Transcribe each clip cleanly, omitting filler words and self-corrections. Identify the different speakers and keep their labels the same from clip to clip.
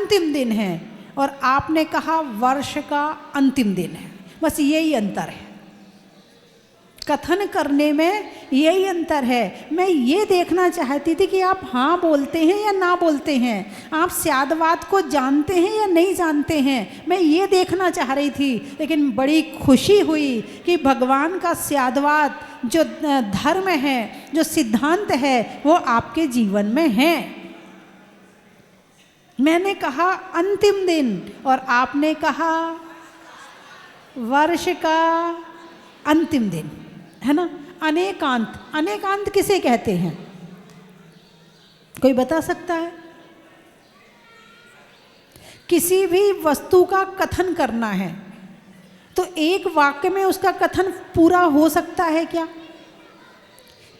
Speaker 1: अंतिम दिन है और आपने कहा वर्ष का अंतिम दिन है। बस यही अंतर है, कथन करने में यही अंतर है। मैं ये देखना चाहती थी कि आप हाँ बोलते हैं या ना बोलते हैं, आप स्यादवाद को जानते हैं या नहीं जानते हैं, मैं ये देखना चाह रही थी। लेकिन बड़ी खुशी हुई कि भगवान का स्यादवाद जो धर्म है, जो सिद्धांत है, वो आपके जीवन में है। मैंने कहा अंतिम दिन और आपने कहा वर्ष का अंतिम दिन, है ना। अनेकांत, अनेकांत किसे कहते हैं, कोई बता सकता है? किसी भी वस्तु का कथन करना है तो एक वाक्य में उसका कथन पूरा हो सकता है क्या?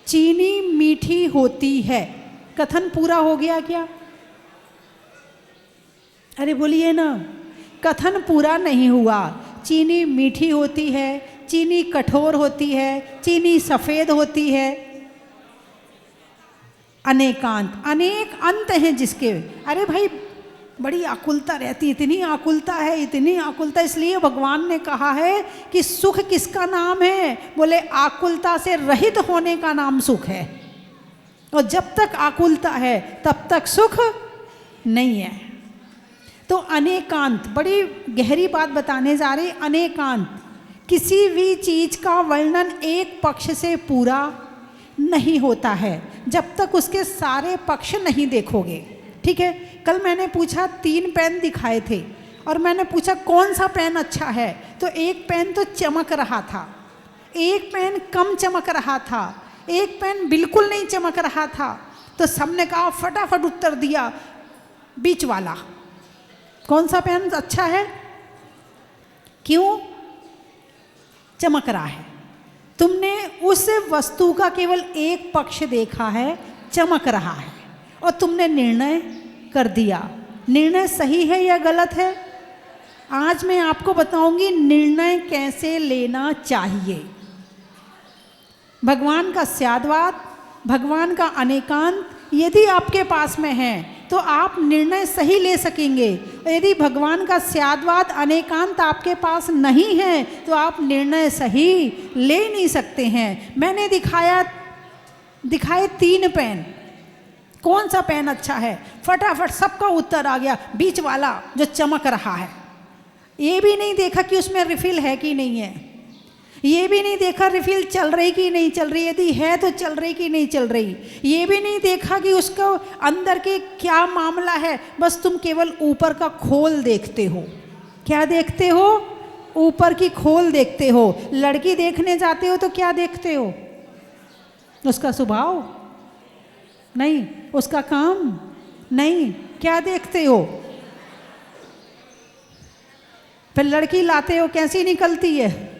Speaker 1: चीनी मीठी होती है, कथन पूरा हो गया क्या? अरे बोलिए ना, कथन पूरा नहीं हुआ। चीनी मीठी होती है, चीनी कठोर होती है, चीनी सफ़ेद होती है। अनेकांत, अनेक अंत हैं जिसके। अरे भाई बड़ी आकुलता रहती, इतनी आकुलता है, इतनी आकुलता। इसलिए भगवान ने कहा है कि सुख किसका नाम है? बोले आकुलता से रहित होने का नाम सुख है। और जब तक आकुलता है तब तक सुख नहीं है। तो अनेकांत, बड़ी गहरी बात बताने जा रही। अनेकांत, किसी भी चीज़ का वर्णन एक पक्ष से पूरा नहीं होता है जब तक उसके सारे पक्ष नहीं देखोगे। ठीक है, कल मैंने पूछा 3 पेन दिखाए थे और मैंने पूछा कौन सा पेन अच्छा है, तो एक पेन तो चमक रहा था, एक पेन कम चमक रहा था, एक पेन बिल्कुल नहीं चमक रहा था। तो सबने कहा, फटाफट उत्तर दिया, बीच वाला। कौन सा पेन अच्छा है? क्यों? चमक रहा है। तुमने उस वस्तु का केवल एक पक्ष देखा है, चमक रहा है, और तुमने निर्णय कर दिया। निर्णय सही है या गलत है? आज मैं आपको बताऊंगी निर्णय कैसे लेना चाहिए। भगवान का स्यादवाद, भगवान का अनेकांत यदि आपके पास में है तो आप निर्णय सही ले सकेंगे। और यदि भगवान का स्यादवाद अनेकांत आपके पास नहीं है तो आप निर्णय सही ले नहीं सकते हैं। मैंने दिखाए 3 पेन, कौन सा पेन अच्छा है? फटाफट सबका उत्तर आ गया, बीच वाला जो चमक रहा है। ये भी नहीं देखा कि उसमें रिफिल है कि नहीं है, ये भी नहीं देखा रिफिल चल रही कि नहीं चल रही, यदि है तो चल रही कि नहीं चल रही, ये भी नहीं देखा कि उसको अंदर के क्या मामला है। बस तुम केवल ऊपर का खोल देखते हो। क्या देखते हो? ऊपर की खोल देखते हो। लड़की देखने जाते हो तो क्या देखते हो? उसका स्वभाव नहीं, उसका काम नहीं, क्या देखते हो? फिर लड़की लाते हो, कैसी निकलती है?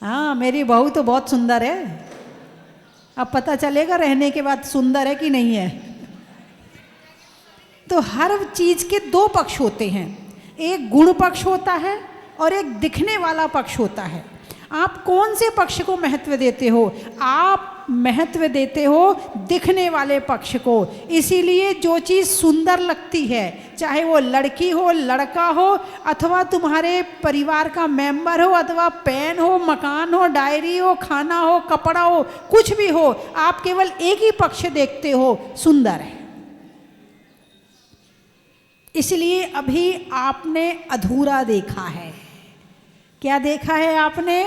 Speaker 1: हाँ, मेरी बहू तो बहुत सुंदर है। अब पता चलेगा रहने के बाद सुंदर है कि नहीं है। तो हर चीज के 2 पक्ष होते हैं, एक गुण पक्ष होता है और एक दिखने वाला पक्ष होता है। आप कौन से पक्ष को महत्व देते हो? आप महत्व देते हो दिखने वाले पक्ष को। इसीलिए जो चीज़ सुंदर लगती है, चाहे वो लड़की हो, लड़का हो, अथवा तुम्हारे परिवार का मेंबर हो, अथवा पेन हो, मकान हो, डायरी हो, खाना हो, कपड़ा हो, कुछ भी हो, आप केवल एक ही पक्ष देखते हो, सुंदर है। इसलिए अभी आपने अधूरा देखा है। क्या देखा है आपने?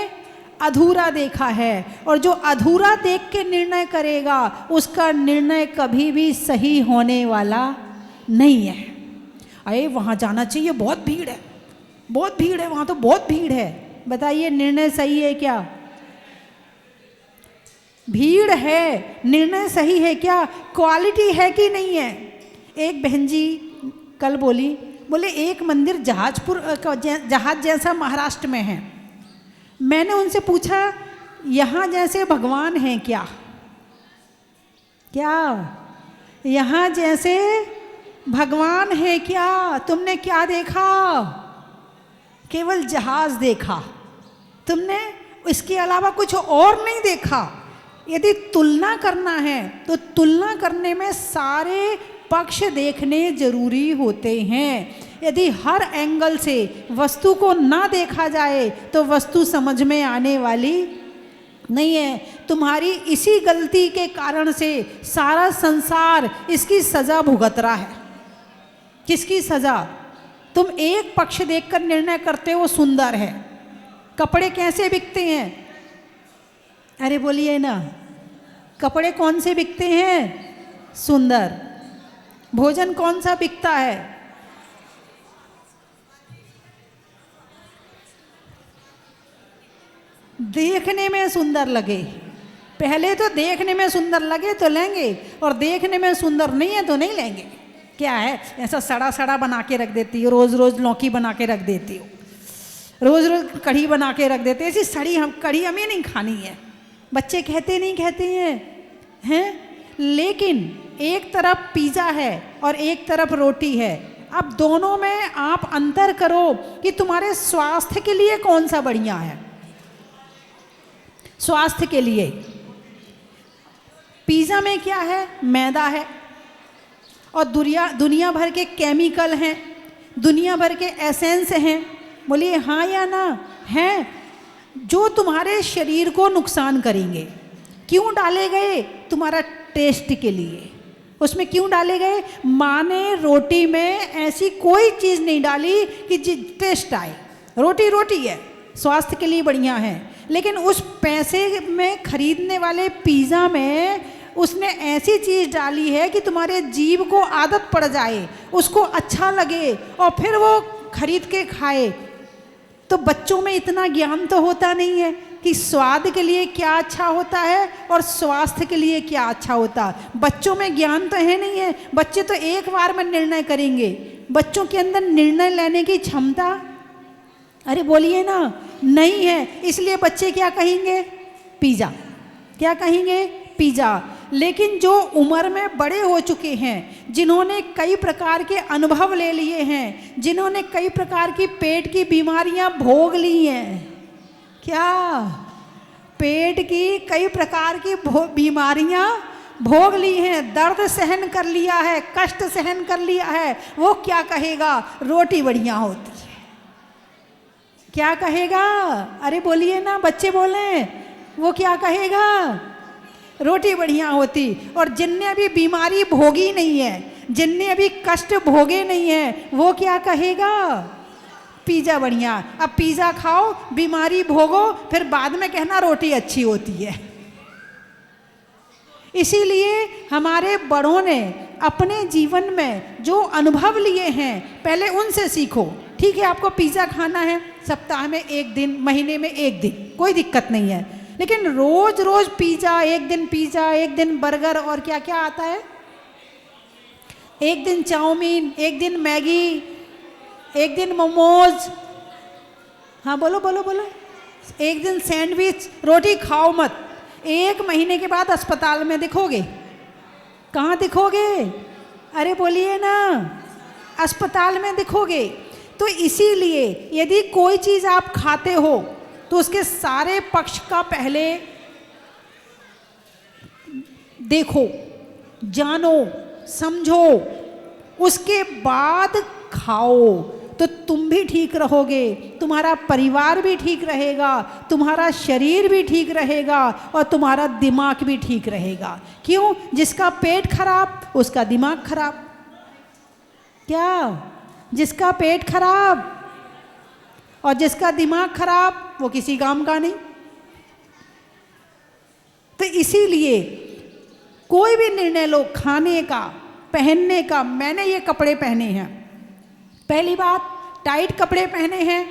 Speaker 1: अधूरा देखा है। और जो अधूरा देख के निर्णय करेगा उसका निर्णय कभी भी सही होने वाला नहीं है। अरे वहाँ जाना चाहिए, बहुत भीड़ है, बहुत भीड़ है, वहाँ तो बहुत भीड़ है। बताइए निर्णय सही है क्या? भीड़ है, निर्णय सही है क्या? क्वालिटी है कि नहीं है? एक बहन जी कल बोले एक मंदिर जहाज जैसा महाराष्ट्र में है। मैंने उनसे पूछा यहाँ जैसे भगवान हैं क्या? क्या यहाँ जैसे भगवान है क्या? तुमने क्या देखा? केवल जहाज देखा, तुमने इसके अलावा कुछ और नहीं देखा। यदि तुलना करना है तो तुलना करने में सारे पक्ष देखने जरूरी होते हैं। यदि हर एंगल से वस्तु को ना देखा जाए तो वस्तु समझ में आने वाली नहीं है। तुम्हारी इसी गलती के कारण से सारा संसार इसकी सजा भुगत रहा है। किसकी सजा? तुम एक पक्ष देखकर निर्णय करते हो सुंदर है। कपड़े कैसे बिकते हैं? अरे बोलिए ना, कपड़े कौन से बिकते हैं? सुंदर। भोजन कौन सा बिकता है? देखने में सुंदर लगे। पहले तो देखने में सुंदर लगे तो लेंगे, और देखने में सुंदर नहीं है तो नहीं लेंगे। क्या है, ऐसा सड़ा सड़ा बना के रख देती हो, रोज रोज लौकी बना के रख देती हो, रोज रोज कढ़ी बना के रख देते, ऐसी सड़ी कढ़ी हमें नहीं खानी है। बच्चे कहते नहीं कहते हैं। लेकिन एक तरफ पिज़्ज़ा है और एक तरफ रोटी है। अब दोनों में आप अंतर करो कि तुम्हारे स्वास्थ्य के लिए कौन सा बढ़िया है। स्वास्थ्य के लिए पिज़्ज़ा में क्या है? मैदा है, और दुनिया भर के केमिकल हैं, दुनिया भर के एसेंस हैं। बोलिए हाँ या ना? हैं, जो तुम्हारे शरीर को नुकसान करेंगे। क्यों डाले गए? तुम्हारा टेस्ट के लिए। उसमें क्यों डाले गए? माँ ने रोटी में ऐसी कोई चीज़ नहीं डाली कि टेस्ट आए। रोटी रोटी है, स्वास्थ्य के लिए बढ़िया है, लेकिन उस पैसे में खरीदने वाले पिज़्ज़ा में उसने ऐसी चीज़ डाली है कि तुम्हारे जीभ को आदत पड़ जाए, उसको अच्छा लगे और फिर वो खरीद के खाए। तो बच्चों में इतना ज्ञान तो होता नहीं है कि स्वाद के लिए क्या अच्छा होता है और स्वास्थ्य के लिए क्या अच्छा होता है। बच्चों में ज्ञान तो है नहीं है। बच्चे तो एक बार में निर्णय करेंगे। बच्चों के अंदर निर्णय लेने की क्षमता, अरे बोलिए ना, नहीं है। इसलिए बच्चे क्या कहेंगे? पिज़्ज़ा। क्या कहेंगे? पिज़्ज़ा। लेकिन जो उम्र में बड़े हो चुके हैं, जिन्होंने कई प्रकार के अनुभव ले लिए हैं, जिन्होंने कई प्रकार की पेट की बीमारियां भोग ली हैं, क्या पेट की कई प्रकार की बीमारियां भोग ली हैं, दर्द सहन कर लिया है, कष्ट सहन कर लिया है, वो क्या कहेगा? रोटी बढ़िया होती है। क्या कहेगा? अरे बोलिए ना, बच्चे बोलें, वो क्या कहेगा? रोटी बढ़िया होती। और जिनने अभी बीमारी भोगी नहीं है, जिनने अभी कष्ट भोगे नहीं है, वो क्या कहेगा? पिज़्ज़ा बढ़िया। अब पिज़्ज़ा खाओ, बीमारी भोगो, फिर बाद में कहना रोटी अच्छी होती है। इसीलिए हमारे बड़ों ने अपने जीवन में जो अनुभव लिए हैं, पहले उनसे सीखो। ठीक है, आपको पिज़्ज़ा खाना है, सप्ताह में एक दिन, महीने में एक दिन, कोई दिक्कत नहीं है। लेकिन रोज रोज पिज़्ज़ा, एक दिन बर्गर, और क्या क्या आता है, एक दिन चाउमीन, एक दिन मैगी, एक दिन मोमोज, हाँ बोलो बोलो बोलो, एक दिन सैंडविच। रोटी खाओ मत। 1 महीने के बाद अस्पताल में दिखोगे। कहाँ दिखोगे? अरे बोलिए ना, अस्पताल में दिखोगे। तो इसीलिए यदि कोई चीज़ आप खाते हो तो उसके सारे पक्ष का पहले देखो, जानो, समझो, उसके बाद खाओ। तो तुम भी ठीक रहोगे, तुम्हारा परिवार भी ठीक रहेगा, तुम्हारा शरीर भी ठीक रहेगा, और तुम्हारा दिमाग भी ठीक रहेगा। क्यों? जिसका पेट खराब उसका दिमाग खराब। क्या? जिसका पेट खराब और जिसका दिमाग खराब, वो किसी काम का नहीं। तो इसीलिए कोई भी निर्णय लो, खाने का, पहनने का। मैंने ये कपड़े पहने हैं, पहली बात टाइट कपड़े पहने हैं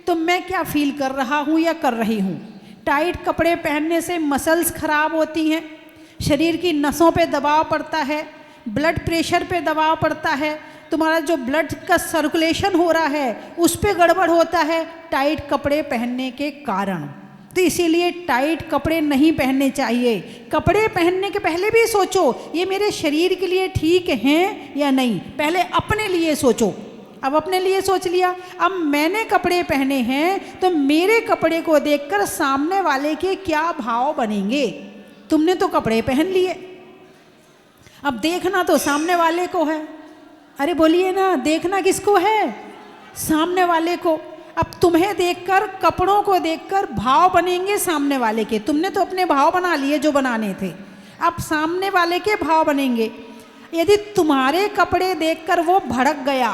Speaker 1: तो मैं क्या फील कर रहा हूँ या कर रही हूँ। टाइट कपड़े पहनने से मसल्स खराब होती हैं, शरीर की नसों पे दबाव पड़ता है, ब्लड प्रेशर पे दबाव पड़ता है, तुम्हारा जो ब्लड का सर्कुलेशन हो रहा है उस पे गड़बड़ होता है टाइट कपड़े पहनने के कारण। तो इसीलिए टाइट कपड़े नहीं पहनने चाहिए। कपड़े पहनने के पहले भी सोचो ये मेरे शरीर के लिए ठीक हैं या नहीं, पहले अपने लिए सोचो। अब अपने लिए सोच लिया, अब मैंने कपड़े पहने हैं तो मेरे कपड़े को देखकर सामने वाले के क्या भाव बनेंगे। तुमने तो कपड़े पहन लिए, अब देखना तो सामने वाले को है। अरे बोलिए ना, देखना किसको है? सामने वाले को। अब तुम्हें देखकर, कपड़ों को देखकर भाव बनेंगे सामने वाले के। तुमने तो अपने भाव बना लिए जो बनाने थे, अब सामने वाले के भाव बनेंगे। यदि तुम्हारे कपड़े देखकर वो भड़क गया,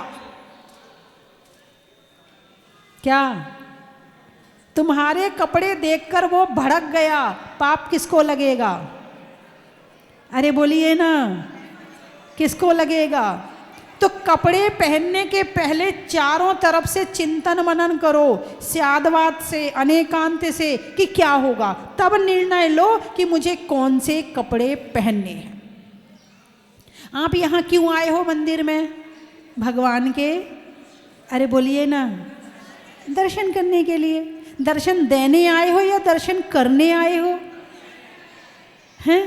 Speaker 1: क्या तुम्हारे कपड़े देखकर वो भड़क गया, पाप किसको लगेगा? अरे बोलिए ना, किसको लगेगा? तो कपड़े पहनने के पहले चारों तरफ से चिंतन मनन करो, स्यादवाद से, अनेकांत से, कि क्या होगा, तब निर्णय लो कि मुझे कौन से कपड़े पहनने हैं। आप यहाँ क्यों आए हो मंदिर में? भगवान के, अरे बोलिए ना, दर्शन करने के लिए। दर्शन देने आए हो या दर्शन करने आए हो? हैं,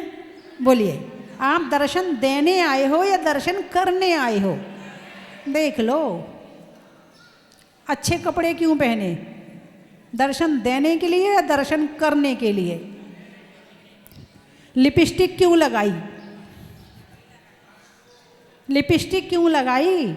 Speaker 1: बोलिए, आप दर्शन देने आए हो या दर्शन करने आए हो? देख लो, अच्छे कपड़े क्यों पहने? दर्शन देने के लिए या दर्शन करने के लिए? लिपस्टिक क्यों लगाई? लिपस्टिक क्यों लगाई?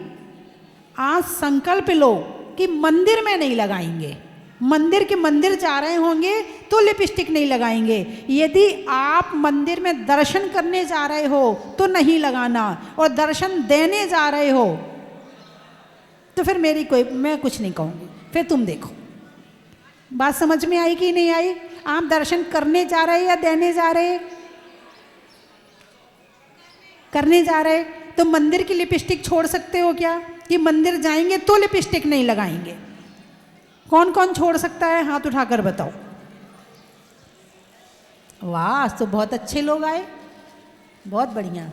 Speaker 1: आज संकल्प लो कि मंदिर में नहीं लगाएंगे। मंदिर के मंदिर जा रहे होंगे तो लिपस्टिक नहीं लगाएंगे। यदि आप मंदिर में दर्शन करने जा रहे हो तो नहीं लगाना, और दर्शन देने जा रहे हो तो फिर मैं कुछ नहीं कहूँगी, फिर तुम देखो। बात समझ में आई कि नहीं आई? आप दर्शन करने जा रहे या देने जा रहे? करने जा रहे, तो मंदिर की लिपस्टिक छोड़ सकते हो क्या? कि मंदिर जाएंगे तो लिपस्टिक नहीं लगाएंगे? कौन कौन छोड़ सकता है? हाथ उठाकर बताओ। वाह, आज तो बहुत अच्छे लोग आए, बहुत बढ़िया।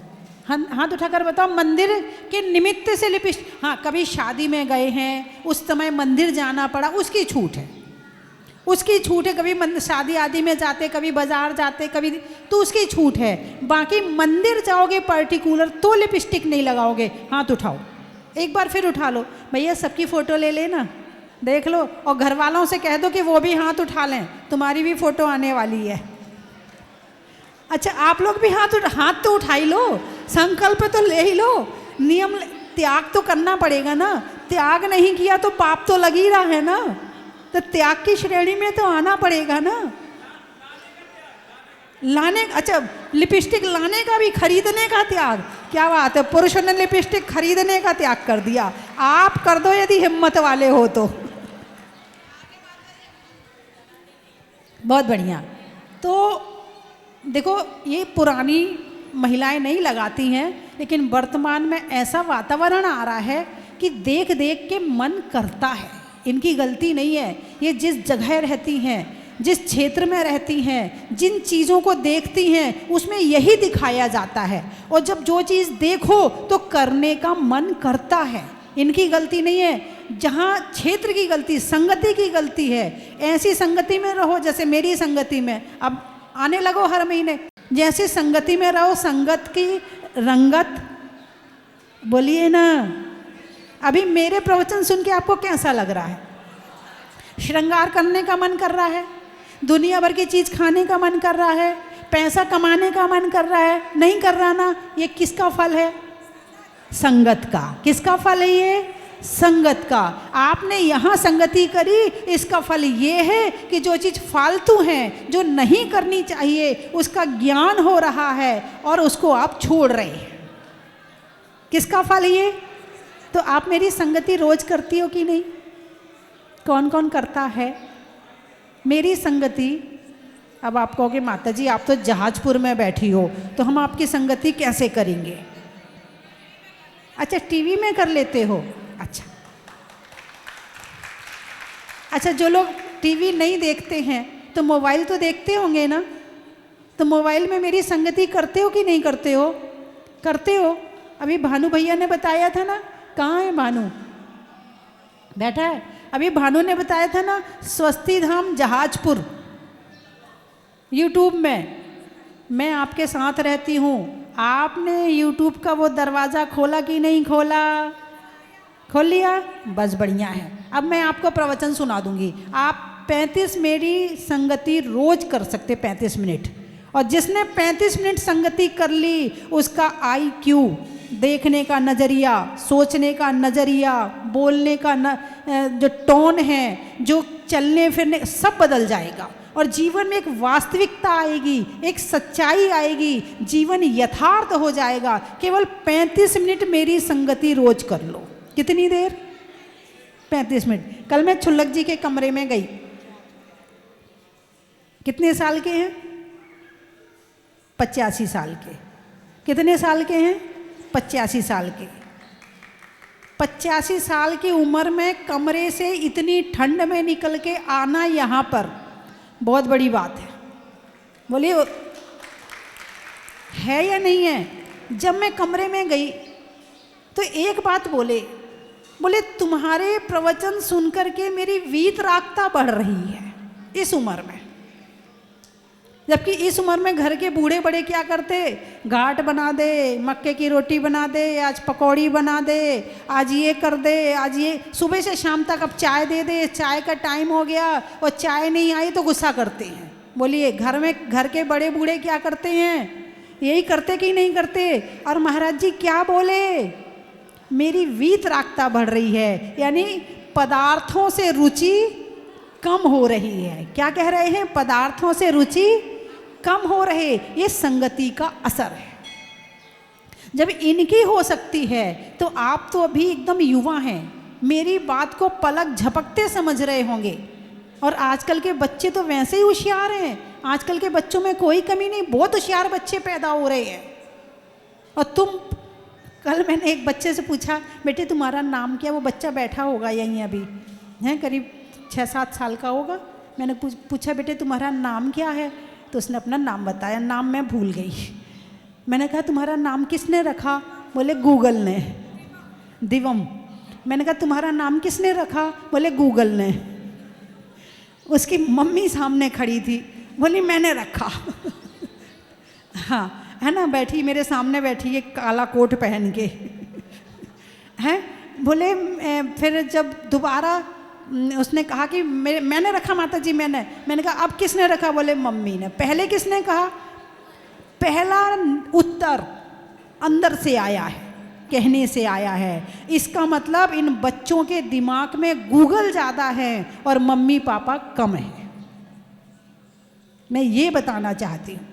Speaker 1: हाथ उठाकर बताओ, मंदिर के निमित्त से लिपस्टिक। हाँ, कभी शादी में गए हैं, उस समय मंदिर जाना पड़ा, उसकी छूट है, उसकी छूट है। कभी शादी आदि में जाते, कभी बाजार जाते, कभी, तो उसकी छूट है। बाकी मंदिर जाओगे पर्टिकुलर तो लिपस्टिक नहीं लगाओगे। हाथ उठाओ, एक बार फिर उठा लो। भैया सबकी फ़ोटो ले लेना, देख लो, और घर वालों से कह दो कि वो भी हाथ उठा लें, तुम्हारी भी फ़ोटो आने वाली है। अच्छा, आप लोग भी हाथ तो उठा ही लो, संकल्प तो ले ही लो। नियम त्याग तो करना पड़ेगा ना, त्याग नहीं किया तो पाप तो लग ही रहा है ना, तो त्याग की श्रेणी में तो आना पड़ेगा ना। लाने, अच्छा, लिपस्टिक लाने का भी, खरीदने का त्याग, क्या बात है, पुरुषों ने लिपस्टिक खरीदने का त्याग कर दिया। आप कर दो यदि हिम्मत वाले हो तो। बहुत बढ़िया। तो देखो, ये पुरानी महिलाएं नहीं लगाती हैं, लेकिन वर्तमान में ऐसा वातावरण आ रहा है कि देख देख के मन करता है। इनकी गलती नहीं है, ये जिस जगह रहती हैं, जिस क्षेत्र में रहती हैं, जिन चीज़ों को देखती हैं, उसमें यही दिखाया जाता है। और जब जो चीज़ देखो तो करने का मन करता है। इनकी गलती नहीं है, जहाँ क्षेत्र की गलती, संगति की गलती है। ऐसी संगति में रहो जैसे मेरी संगति में, अब आने लगो हर महीने, जैसे संगति में रहो, संगत की रंगत, बोलिए ना। अभी मेरे प्रवचन सुन के आपको कैसा लग रहा है? श्रृंगार करने का मन कर रहा है, दुनिया भर की चीज़ खाने का मन कर रहा है, पैसा कमाने का मन कर रहा है? नहीं कर रहा ना। ये किसका फल है? संगत का। किसका फल है ये? संगत का। आपने यहाँ संगति करी, इसका फल ये है कि जो चीज़ फालतू है, जो नहीं करनी चाहिए, उसका ज्ञान हो रहा है और उसको आप छोड़ रहे हैं। किसका फल ये? तो आप मेरी संगति रोज करती हो कि नहीं? कौन कौन करता है मेरी संगति? अब आप कहोगे माता जी आप तो जहाजपुर में बैठी हो, तो हम आपकी संगति कैसे करेंगे? अच्छा, टीवी में कर लेते हो। अच्छा, जो लोग टीवी नहीं देखते हैं तो मोबाइल तो देखते होंगे ना, तो मोबाइल में मेरी संगति करते हो कि नहीं करते हो? करते हो। अभी भानु भैया ने बताया था ना, कहाँ है भानु? बैठा है। अभी भानु ने बताया था ना, स्वस्ति धाम जहाजपुर, यूट्यूब में मैं आपके साथ रहती हूँ। आपने यूट्यूब का वो दरवाज़ा खोला कि नहीं खोला? खोल लिया? बस बढ़िया है। अब मैं आपको प्रवचन सुना दूंगी। आप 35 मेरी संगति रोज कर सकते, 35 मिनट और जिसने 35 मिनट संगति कर ली उसका IQ, देखने का नज़रिया, सोचने का नज़रिया, बोलने का जो टोन है, जो चलने फिरने, सब बदल जाएगा और जीवन में एक वास्तविकता आएगी, एक सच्चाई आएगी, जीवन यथार्थ हो जाएगा। केवल 35 मिनट मेरी संगति रोज कर लो। कितनी देर? 35 मिनट। कल मैं छुल्लक जी के कमरे में गई। कितने साल के हैं? 85 साल के। कितने साल के हैं? 85 साल के। 85 साल की उम्र में कमरे से इतनी ठंड में निकल के आना यहाँ पर बहुत बड़ी बात है। बोलिए है या नहीं है? जब मैं कमरे में गई तो एक बात बोले तुम्हारे प्रवचन सुनकर के मेरी वीतरागता बढ़ रही है इस उम्र में। जबकि इस उम्र में घर के बूढ़े बड़े क्या करते? घाट बना दे, मक्के की रोटी बना दे, आज पकौड़ी बना दे, आज ये कर दे, आज ये, सुबह से शाम तक अब चाय दे दे, चाय का टाइम हो गया और चाय नहीं आई तो गुस्सा करते हैं। बोलिए घर के बड़े बूढ़े क्या करते हैं? यही करते कि नहीं करते? और महाराज जी क्या बोले? मेरी वीतरागता बढ़ रही है, यानी पदार्थों से रुचि कम हो रही है। क्या कह रहे हैं? पदार्थों से रुचि कम हो रहे। ये संगति का असर है। जब इनकी हो सकती है तो आप तो अभी एकदम युवा हैं, मेरी बात को पलक झपकते समझ रहे होंगे। और आजकल के बच्चे तो वैसे ही होशियार हैं। आजकल के बच्चों में कोई कमी नहीं, बहुत होशियार बच्चे पैदा हो रहे हैं। और कल मैंने एक बच्चे से पूछा, बेटे तुम्हारा नाम क्या? वो बच्चा बैठा होगा यहीं अभी, हैं, करीब 6-7 साल का होगा। मैंने पूछा बेटे तुम्हारा नाम क्या है? तो उसने अपना नाम बताया। नाम मैं भूल गई। मैंने कहा तुम्हारा नाम किसने रखा? बोले गूगल ने। दिवम। मैंने कहा तुम्हारा नाम किसने रखा? बोले गूगल ने। उसकी मम्मी सामने खड़ी थी, बोली मैंने रखा। हाँ है ना, बैठी मेरे सामने बैठी है काला कोट पहन के। हैं, बोले फिर जब दोबारा उसने कहा कि मैंने रखा माता जी, मैंने कहा अब किसने रखा? बोले मम्मी ने। पहले किसने कहा? पहला उत्तर अंदर से आया है, कहने से आया है। इसका मतलब इन बच्चों के दिमाग में गूगल ज़्यादा है और मम्मी पापा कम है। मैं ये बताना चाहती हूँ,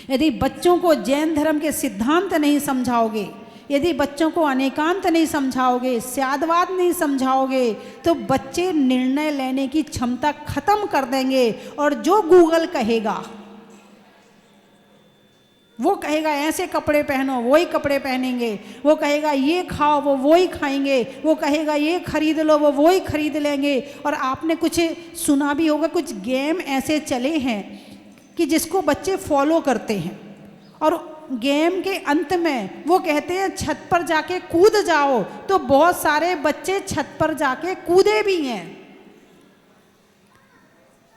Speaker 1: यदि बच्चों को जैन धर्म के सिद्धांत नहीं समझाओगे, यदि बच्चों को अनेकांत नहीं समझाओगे, स्यादवाद नहीं समझाओगे, तो बच्चे निर्णय लेने की क्षमता खत्म कर देंगे। और जो गूगल कहेगा, वो कहेगा ऐसे कपड़े पहनो, वही कपड़े पहनेंगे। वो कहेगा ये खाओ, वो वही खाएंगे। वो कहेगा ये खरीद लो, वो वही खरीद लेंगे। और आपने कुछ सुना भी होगा, कुछ गेम ऐसे चले हैं कि जिसको बच्चे फॉलो करते हैं और गेम के अंत में वो कहते हैं छत पर जाके कूद जाओ, तो बहुत सारे बच्चे छत पर जाके कूदे भी हैं।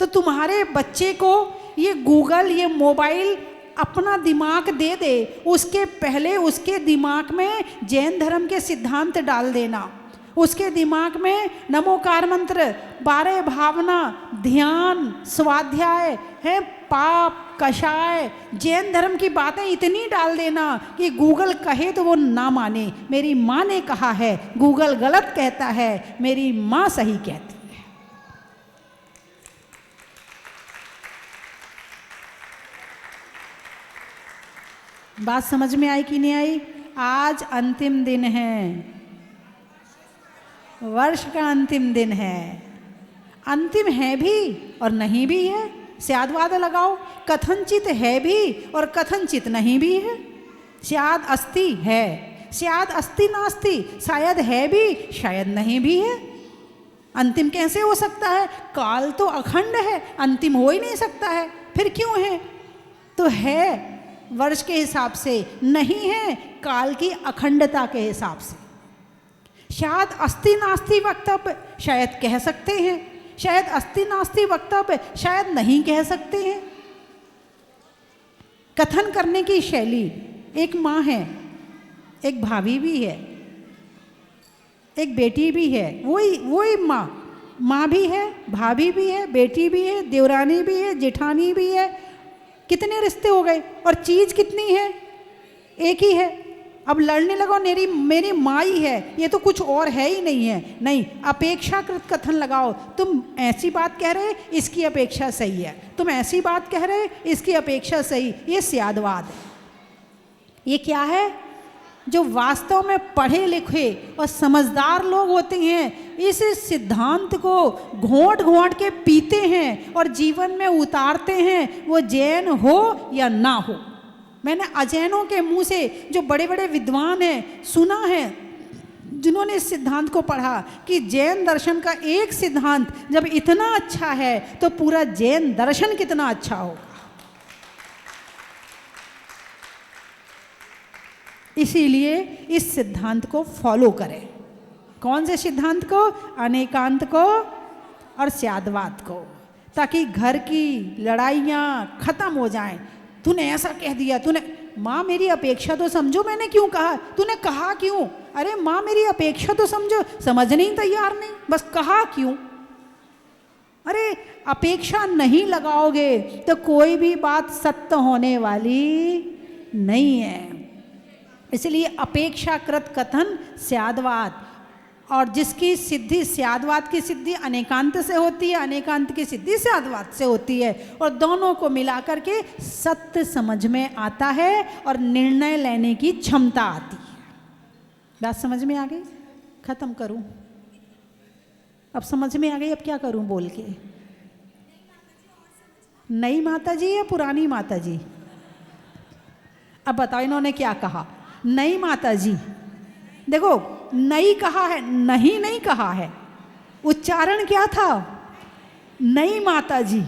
Speaker 1: तो तुम्हारे बच्चे को ये गूगल, ये मोबाइल अपना दिमाग दे दे, उसके पहले उसके दिमाग में जैन धर्म के सिद्धांत डाल देना। उसके दिमाग में नमोकार मंत्र, 12 भावना, ध्यान, स्वाध्याय है, पाप, कषाय, जैन धर्म की बातें इतनी डाल देना कि गूगल कहे तो वो ना माने। मेरी माँ ने कहा है, गूगल गलत कहता है, मेरी माँ सही कहती है। बात समझ में आई कि नहीं आई? आज अंतिम दिन है, वर्ष का अंतिम दिन है। अंतिम है भी और नहीं भी है। स्यादवाद लगाओ, कथनचित है भी और कथनचित नहीं भी है। स्याद अस्ति है, स्याद अस्ति नास्ति, शायद है भी शायद नहीं भी है। अंतिम कैसे हो सकता है? काल तो अखंड है, अंतिम हो ही नहीं सकता है। फिर क्यों है? तो है वर्ष के हिसाब से, नहीं है काल की अखंडता के हिसाब से। शायद अस्ति नास्ति वक्तव्य शायद कह सकते हैं, शायद अस्ति नास्ति वक्तव्य शायद नहीं कह सकते हैं। कथन करने की शैली, एक माँ है, एक भाभी भी है, एक बेटी भी है, वही माँ भी है, भाभी भी है, बेटी भी है, देवरानी भी है, जेठानी भी है, कितने रिश्ते हो गए और चीज कितनी है, एक ही है। अब लड़ने लगो मेरी माँ ही है, ये तो कुछ और है ही नहीं है। नहीं, अपेक्षाकृत कथन लगाओ। तुम ऐसी बात कह रहे, इसकी अपेक्षा सही है, तुम ऐसी बात कह रहे, इसकी अपेक्षा सही। ये स्यादवाद है। ये क्या है? जो वास्तव में पढ़े लिखे और समझदार लोग होते हैं, इस सिद्धांत को घोंट घोंट के पीते हैं और जीवन में उतारते हैं, वो जैन हो या ना हो। मैंने अजैनों के मुंह से, जो बड़े बड़े विद्वान हैं, सुना है, जिन्होंने इस सिद्धांत को पढ़ा कि जैन दर्शन का एक सिद्धांत जब इतना अच्छा है तो पूरा जैन दर्शन कितना अच्छा होगा। इसीलिए इस सिद्धांत को फॉलो करें। कौन से सिद्धांत को? अनेकांत को और स्यादवाद को, ताकि घर की लड़ाइयाँ खत्म हो जाएं। तूने ऐसा कह दिया, तूने, माँ मेरी अपेक्षा तो समझो, मैंने क्यों कहा, तूने कहा क्यों? अरे माँ मेरी अपेक्षा तो समझो, समझने ही तैयार नहीं, बस कहा क्यों? अरे अपेक्षा नहीं लगाओगे तो कोई भी बात सत्य होने वाली नहीं है। इसलिए अपेक्षाकृत कथन स्यादवाद, और जिसकी सिद्धि, स्यादवाद की सिद्धि अनेकांत से होती है, अनेकांत की सिद्धि स्यादवाद से होती है, और दोनों को मिलाकर के सत्य समझ में आता है और निर्णय लेने की क्षमता आती है। बात समझ में आ गई? खत्म करूं? अब समझ में आ गई, अब क्या करूं बोल के? नई माता जी या पुरानी माता जी? अब बताओ इन्होंने क्या कहा। नई माता जी, देखो नई कहा है, नहीं कहा है, उच्चारण क्या था? नई माता जी।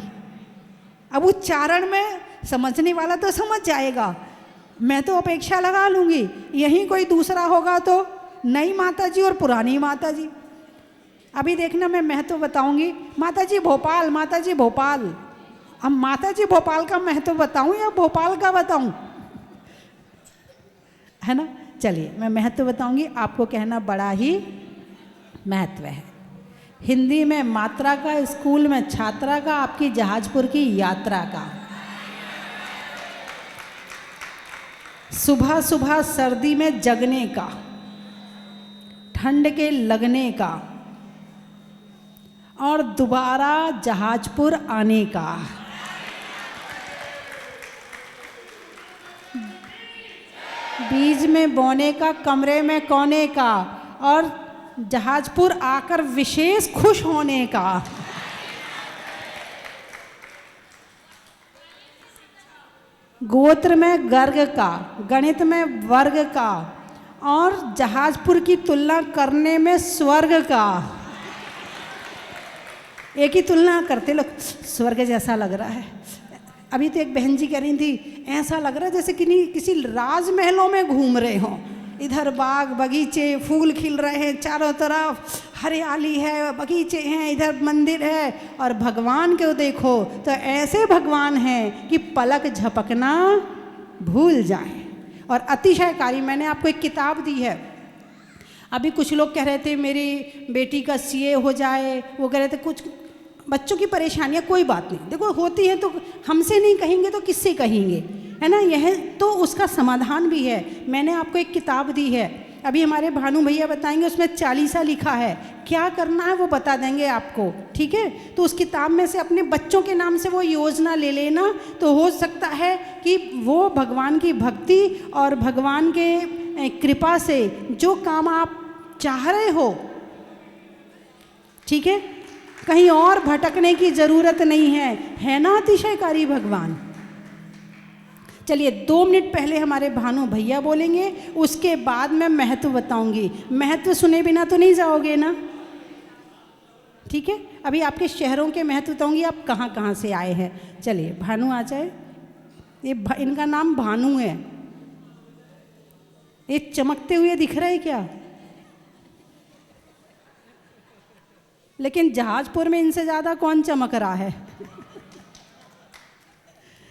Speaker 1: अब उच्चारण में समझने वाला तो समझ जाएगा, मैं तो अपेक्षा लगा लूंगी, यहीं कोई दूसरा होगा तो नई माता जी और पुरानी माता जी। अभी देखना, मैं महत्व बताऊंगी। माता जी भोपाल, माता जी भोपाल। अब माता जी भोपाल का महत्व बताऊं या भोपाल का बताऊं? है ना? चलिए मैं महत्व बताऊंगी, आपको कहना बड़ा ही महत्व है। हिंदी में मात्रा का, स्कूल में छात्रा का, आपकी जहाजपुर की यात्रा का। सुबह सुबह सर्दी में जगने का, ठंड के लगने का, और दोबारा जहाजपुर आने का। बीज में बोने का, कमरे में कोने का, और जहाजपुर आकर विशेष खुश होने का। गोत्र में गर्ग का, गणित में वर्ग का, और जहाजपुर की तुलना करने में स्वर्ग का। एक ही तुलना करते लोग, स्वर्ग जैसा लग रहा है। अभी तो एक बहन जी कह रही थी, ऐसा लग रहा है जैसे किसी राजमहलों में घूम रहे हों। इधर बाग बगीचे, फूल खिल रहे हैं, चारों तरफ हरियाली है, बगीचे हैं, इधर मंदिर है, और भगवान को देखो तो ऐसे भगवान हैं कि पलक झपकना भूल जाएं। और अतिशयकारी, मैंने आपको एक किताब दी है। अभी कुछ लोग कह रहे थे मेरी बेटी का सीए हो जाए, वो कह रहे थे कुछ बच्चों की परेशानियां, कोई बात नहीं, देखो होती है तो हमसे नहीं कहेंगे तो किससे कहेंगे, है ना? यह तो उसका समाधान भी है। मैंने आपको एक किताब दी है, अभी हमारे भानु भैया बताएंगे, उसमें 40 लिखा है, क्या करना है वो बता देंगे आपको, ठीक है? तो उस किताब में से अपने बच्चों के नाम से वो योजना ले लेना, तो हो सकता है कि वो भगवान की भक्ति और भगवान के कृपा से जो काम आप चाह रहे हो, ठीक है, कहीं और भटकने की जरूरत नहीं है ना? अतिशयकारी भगवान। चलिए 2 मिनट पहले हमारे भानु भैया बोलेंगे, उसके बाद मैं महत्व बताऊंगी। महत्व सुने बिना तो नहीं जाओगे ना, ठीक है? अभी आपके शहरों के महत्व बताऊंगी, आप कहाँ कहाँ से आए हैं। चलिए भानु आ जाए। ये इनका नाम भानु है। ये चमकते हुए दिख रहे क्या? लेकिन जहाजपुर में इनसे ज़्यादा कौन चमक रहा है?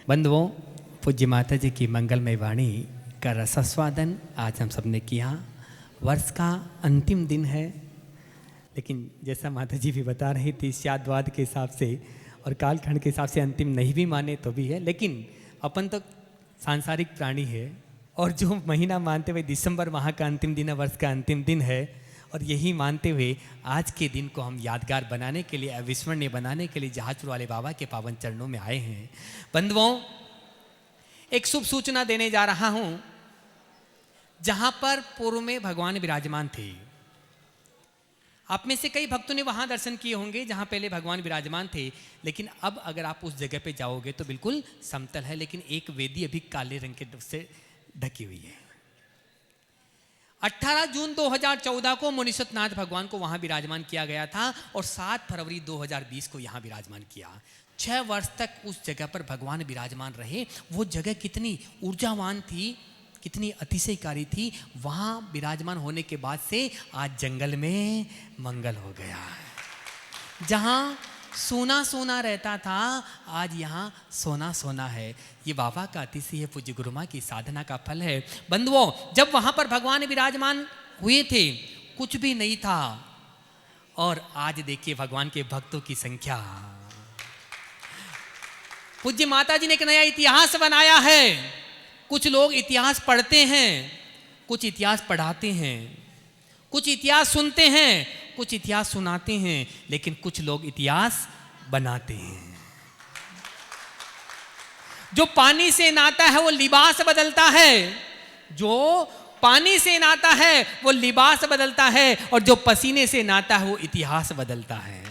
Speaker 2: बंधुओं, पूज्य माता जी की मंगलमय वाणी का रसास्वादन आज हम सब ने किया। वर्ष का अंतिम दिन है, लेकिन जैसा माता जी भी बता रही थी, स्यादवाद के हिसाब से और कालखंड के हिसाब से अंतिम नहीं भी माने तो भी है, लेकिन अपन तो सांसारिक प्राणी है और जो महीना मानते हुए दिसंबर माह का अंतिम दिन है, वर्ष का अंतिम दिन है, और यही मानते हुए आज के दिन को हम यादगार बनाने के लिए, अविस्मरणीय बनाने के लिए जहाजपुर वाले बाबा के पावन चरणों में आए हैं। बंधुओं, एक शुभ सूचना देने जा रहा हूं। जहां पर पूर्व में भगवान विराजमान थे, आप में से कई भक्तों ने वहां दर्शन किए होंगे जहां पहले भगवान विराजमान थे, लेकिन अब अगर आप उस जगह पे जाओगे तो बिल्कुल समतल है, लेकिन एक वेदी अभी काले रंग के से ढकी हुई है। 18 जून 2014 को मुनीश्वरनाथ भगवान को वहां विराजमान किया गया था और 7 फरवरी 2020 को यहां विराजमान किया। 6 वर्ष तक उस जगह पर भगवान विराजमान रहे। वो जगह कितनी ऊर्जावान थी, कितनी अतिशयकारी थी। वहां विराजमान होने के बाद से आज जंगल में मंगल हो गया। जहां सोना सोना रहता था, आज यहाँ सोना सोना है। ये बाबा का अतिशय पूज्य गुरु माँ की साधना का फल है। बंधुओं, जब वहां पर भगवान विराजमान हुए थे कुछ भी नहीं था, और आज देखिए भगवान के भक्तों की संख्या। पूज्य माता जी ने एक नया इतिहास बनाया है। कुछ लोग इतिहास पढ़ते हैं, कुछ इतिहास पढ़ाते हैं, कुछ इतिहास सुनते हैं, कुछ इतिहास सुनाते हैं, लेकिन कुछ लोग इतिहास बनाते हैं। जो पानी से नहाता है वो लिबास बदलता है, जो पानी से नहाता है वो लिबास बदलता है, और जो पसीने से नहाता है वो इतिहास बदलता है।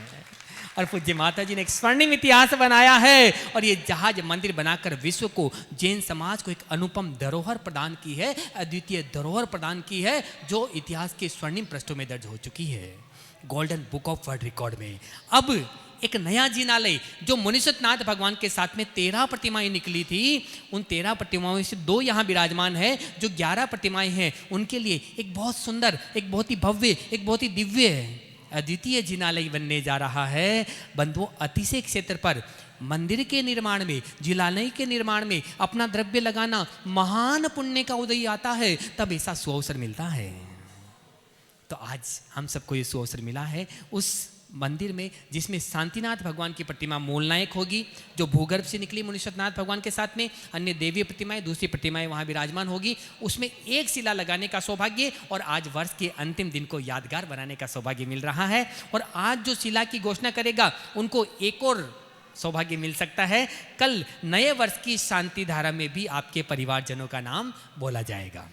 Speaker 2: और पूज्य माता जी ने एक स्वर्णिम इतिहास बनाया है, और ये जहाज मंदिर बनाकर विश्व को, जैन समाज को एक अनुपम धरोहर प्रदान की है, अद्वितीय धरोहर प्रदान की है, जो इतिहास के स्वर्णिम पृष्ठों में दर्ज हो चुकी है, golden book of world record में। अब एक नया जिनालय, जो मुनीश्वरनाथ भगवान के साथ में 13 प्रतिमाएं निकली थी, उन 13 प्रतिमाओं से 2 यहाँ विराजमान है। जो 11 प्रतिमाएं हैं उनके लिए एक बहुत सुंदर, एक बहुत ही भव्य, एक बहुत ही दिव्य अद्वितीय जिनालय बनने जा रहा है। बंधुओं, अतिशय क्षेत्र पर मंदिर के निर्माण में, जिनालय के निर्माण में अपना द्रव्य लगाना महान पुण्य का उदय आता है, तब ऐसा सुअवसर मिलता है। तो आज हम सबको ये सुअवसर मिला है उस मंदिर में, जिसमें शांतिनाथ भगवान की प्रतिमा मूलनायक होगी, जो भूगर्भ से निकली मुनीश्वरनाथ भगवान के साथ में अन्य देवीय प्रतिमाएं, दूसरी प्रतिमाएं वहां विराजमान होगी। उसमें एक शिला लगाने का सौभाग्य और आज वर्ष के अंतिम दिन को यादगार बनाने का सौभाग्य मिल रहा है। और आज जो शिला की घोषणा करेगा उनको एक और सौभाग्य मिल सकता है। कल नए वर्ष की शांति धारा में भी आपके परिवारजनों का नाम बोला जाएगा।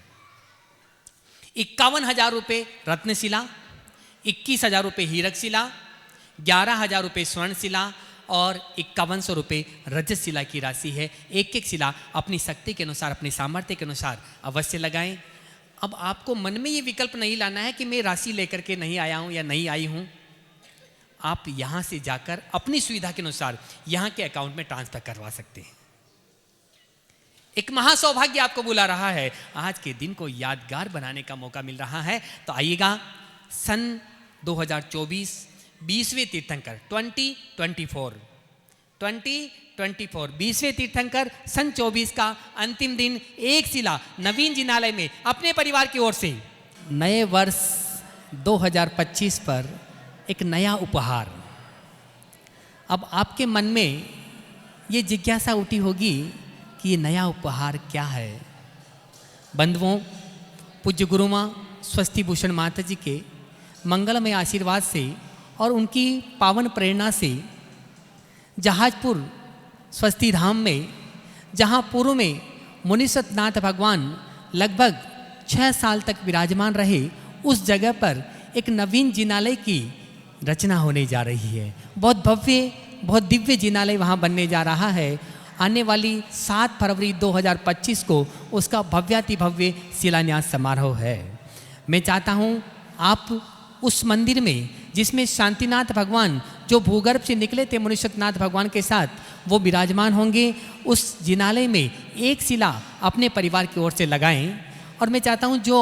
Speaker 2: 51,000 रुपये रत्नशिला, 21,000 रुपये हीरक शिला, 11,000 रुपये स्वर्ण शिला और 5100 रुपये रजत शिला की राशि है। एक एक शिला अपनी शक्ति के अनुसार, अपने सामर्थ्य के अनुसार अवश्य लगाएं। अब आपको मन में ये विकल्प नहीं लाना है कि मैं राशि लेकर के नहीं आया हूँ या नहीं आई हूँ। आप यहाँ से जाकर अपनी सुविधा के अनुसार यहाँ के अकाउंट में ट्रांसफर करवा सकते हैं। एक महासौभाग्य आपको बुला रहा है। आज के दिन को यादगार बनाने का मौका मिल रहा है। तो आइएगा, सन 2024 20वें तीर्थंकर 2024 20वें तीर्थंकर सन 24 का अंतिम दिन, एक शिला नवीन जिनालय में अपने परिवार की ओर से नए वर्ष 2025 पर एक नया उपहार। अब आपके मन में ये जिज्ञासा उठी होगी कि ये नया उपहार क्या है। बंधुओं, पूज्य गुरु माँ स्वस्ति भूषण माता जी के मंगलमय आशीर्वाद से और उनकी पावन प्रेरणा से जहाजपुर स्वस्ति धाम में, जहाँ पूर्व में मुनीश्वरनाथ भगवान लगभग 6 साल तक विराजमान रहे, उस जगह पर एक नवीन जिनालय की रचना होने जा रही है। बहुत भव्य, बहुत दिव्य जिनालय वहाँ बनने जा रहा है। आने वाली 7 फरवरी 2025 को उसका भव्याति भव्य शिलान्यास समारोह है। मैं चाहता हूँ आप उस मंदिर में, जिसमें शांतिनाथ भगवान जो भूगर्भ से निकले थे मुनीश्वरनाथ भगवान के साथ, वो विराजमान होंगे। उस जिनालय में एक शिला अपने परिवार की ओर से लगाएं। और मैं चाहता हूँ जो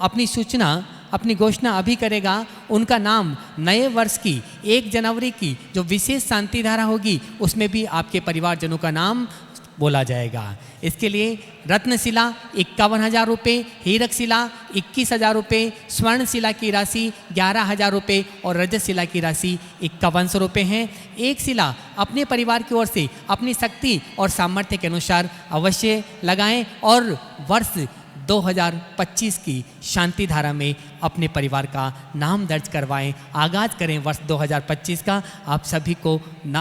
Speaker 2: अपनी सूचना, अपनी घोषणा अभी करेगा, उनका नाम नए वर्ष की 1 जनवरी की जो विशेष शांति धारा होगी उसमें भी आपके परिवारजनों का नाम बोला जाएगा। इसके लिए रत्नशिला 51,000 रुपये, हीरक शिला 21,000 रुपये, स्वर्ण शिला की राशि 11,000 रुपये और रजत शिला की राशि 5100 रुपये हैं। एक शिला अपने परिवार की ओर से अपनी शक्ति और सामर्थ्य के अनुसार अवश्य लगाएं और वर्ष 2025 की शांति धारा में अपने परिवार का नाम दर्ज करवाएं। आगाज करें वर्ष 2025 का। आप सभी को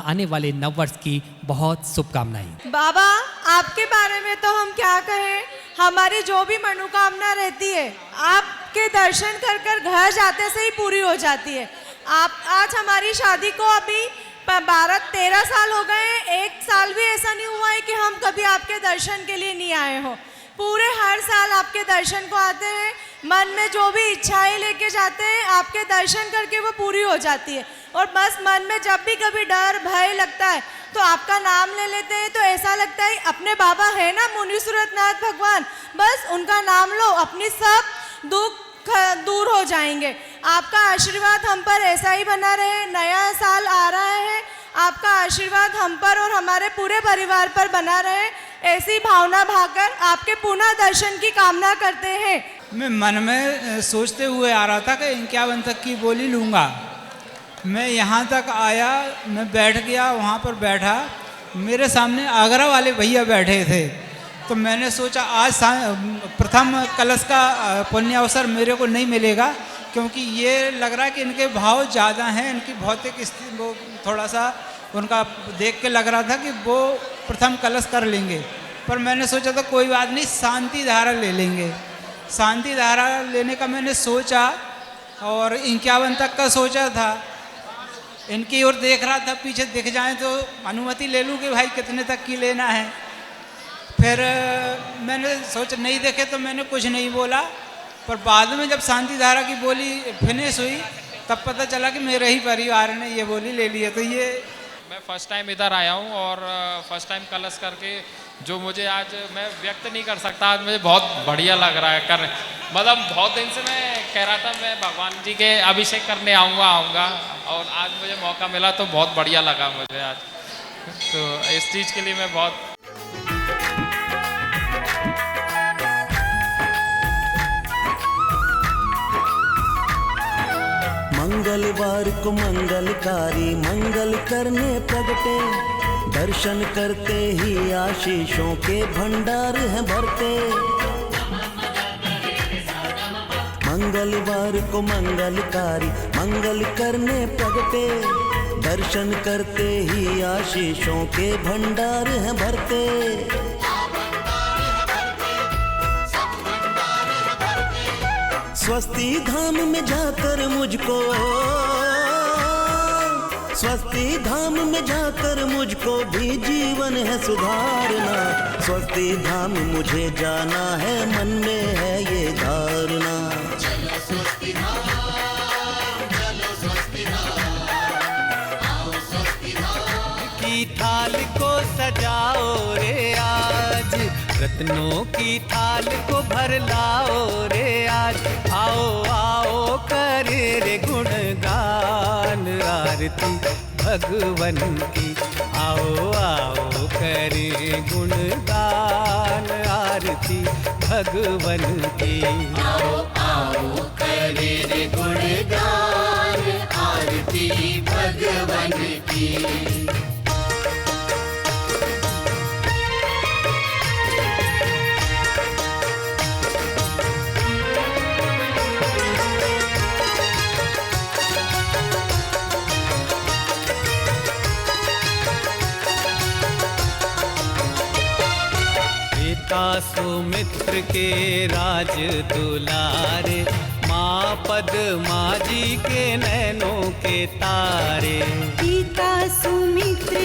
Speaker 2: आने वाले नव वर्ष की बहुत शुभकामनाएं।
Speaker 3: बाबा, आपके बारे में तो हम क्या कहें, हमारी जो भी मनोकामना रहती है आपके दर्शन कर कर घर जाते से ही पूरी हो जाती है। आप आज हमारी शादी को अभी 12-13 साल हो गए हैं, एक साल भी ऐसा नहीं हुआ है कि हम कभी आपके दर्शन के लिए नहीं आए हो। पूरे हर साल आपके दर्शन को आते हैं, मन में जो भी इच्छाएं लेके जाते हैं आपके दर्शन करके वो पूरी हो जाती है। और बस मन में जब भी कभी डर भय लगता है तो आपका नाम ले लेते हैं, तो ऐसा लगता है अपने बाबा है ना मुनीश्वरनाथ भगवान, बस उनका नाम लो, अपनी सब दुख दूर हो जाएंगे। आपका आशीर्वाद हम पर ऐसा ही बना रहे। नया साल आ रहा है, आपका आशीर्वाद हम पर और हमारे पूरे परिवार पर बना रहे, ऐसी भावना भाकर आपके पुनः दर्शन की कामना करते हैं।
Speaker 4: मैं मन में सोचते हुए आ रहा था कि 51 तक की बोली लूँगा। मैं यहाँ तक आया, मैं बैठ गया, वहाँ पर बैठा, मेरे सामने आगरा वाले भैया बैठे थे। तो मैंने सोचा आज प्रथम कलश का पुण्य अवसर मेरे को नहीं मिलेगा, क्योंकि ये लग रहा है कि इनके भाव ज़्यादा हैं, इनकी भौतिक स्थिति वो थोड़ा सा उनका देख के लग रहा था कि वो प्रथम कलश कर लेंगे। पर मैंने सोचा तो कोई बात नहीं, शांति धारा ले लेंगे। शांति धारा लेने का मैंने सोचा और 51 तक का सोचा था। इनकी ओर देख रहा था, पीछे दिख जाए तो अनुमति ले लूँ कि भाई कितने तक की लेना है। फिर मैंने सोचा नहीं देखे तो मैंने कुछ नहीं बोला, पर बाद में जब शांति धारा की बोली फिनिश हुई तब पता चला कि मेरे ही परिवार ने ये बोली ले ली है। तो ये
Speaker 5: मैं फर्स्ट टाइम इधर आया हूँ और फर्स्ट टाइम कलश करके जो मुझे आज मैं व्यक्त नहीं कर सकता, आज मुझे बहुत बढ़िया लग रहा है कर, मतलब बहुत दिन से मैं कह रहा था मैं भगवान जी के अभिषेक करने आऊँगा और आज मुझे मौका मिला तो बहुत बढ़िया लगा मुझे आज। तो इस चीज़ के लिए मैं बहुत
Speaker 6: मंगलवार को मंगलकारी मंगल करने प्रगटे, दर्शन करते ही आशीषों के भंडार हैं भरते। मंगलवार को मंगलकारी मंगल करने प्रगटे, दर्शन करते ही आशीषों के भंडार हैं भरते। स्वस्ति धाम में जाकर मुझको, स्वस्ति धाम में जाकर मुझको भी जीवन है सुधारना। स्वस्ति धाम मुझे जाना है, मन में है ये धारणा। चलो स्वस्ति धाम, चलो स्वस्ति धाम, आओ स्वस्ति धाम की थाल को सजाओ रे आज, रत्नों की थाल को भर लाओ रे आज। आओ आओ करे रे गुणगान आरती भगवन की, आओ आओ करे गुणगान आरती भगवन की। आओ आओ करे रे गुणगान आरती भगवन की। सुमित्र के राज दुलारे, माँ पद्मा जी के नैनों के तारे।
Speaker 7: पिता सुमित्र